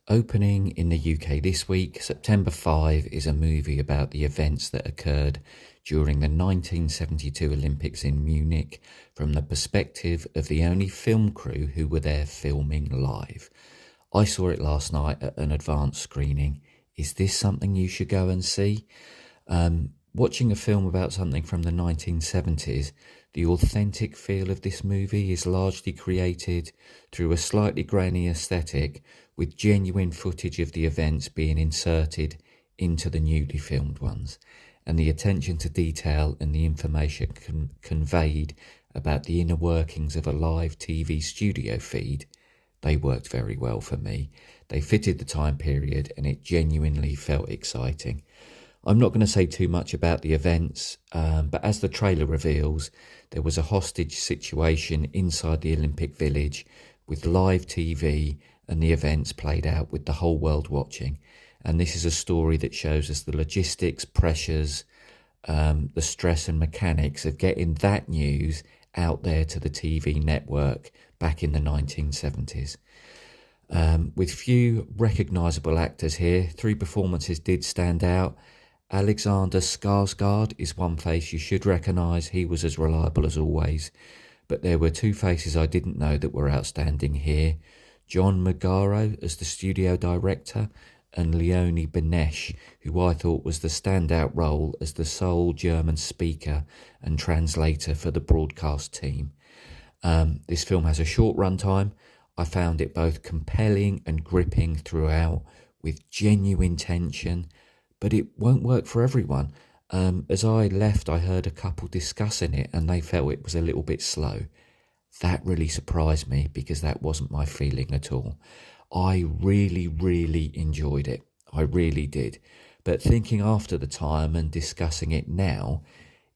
Opening in the UK this week, September 5 is a movie about the events that occurred during the 1972 Olympics in Munich from the perspective of the only film crew who were there filming live. I saw it last night at an advanced screening. Is this something you should go and see? Watching a film about something from the 1970s, the authentic feel of this movie is largely created through a slightly grainy aesthetic, with genuine footage of the events being inserted into the newly filmed ones, and the attention to detail and the information conveyed about the inner workings of a live TV studio feed, they worked very well for me. They fitted the time period and it genuinely felt exciting. I'm not going to say too much about the events, but as the trailer reveals, there was a hostage situation inside the Olympic Village with live TV and the events played out with the whole world watching. And this is a story that shows us the logistics, pressures, the stress and mechanics of getting that news out there to the TV network back in the 1970s. With few recognisable actors here, 3 performances did stand out. Alexander Skarsgård is one face you should recognise. He was as reliable as always. But there were 2 faces I didn't know that were outstanding here. John Magaro as the studio director and Leonie Benesch, who I thought was the standout role as the sole German speaker and translator for the broadcast team. This film has a short runtime. I found it both compelling and gripping throughout, with genuine tension, but it won't work for everyone. As I left, I heard a couple discussing it and they felt it was a little bit slow. That really surprised me because that wasn't my feeling at all. I really enjoyed it. I really did. But thinking after the time and discussing it now,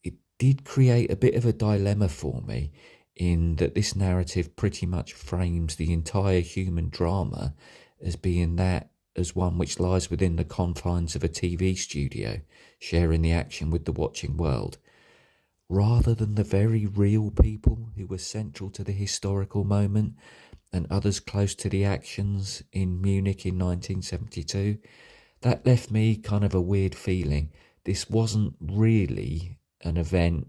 it did create a bit of a dilemma for me, in that this narrative pretty much frames the entire human drama as being that as one which lies within the confines of a TV studio, sharing the action with the watching world, rather than the very real people who were central to the historical moment and others close to the actions in Munich in 1972. That left me kind of a weird feeling. This wasn't really an event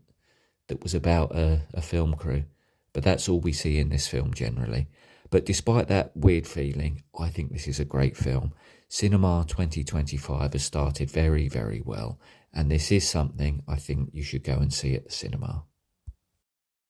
that was about a film crew, but that's all we see in this film generally. But despite that weird feeling, I think this is a great film. Cinema 2025 has started very well, and this is something I think you should go and see at the cinema.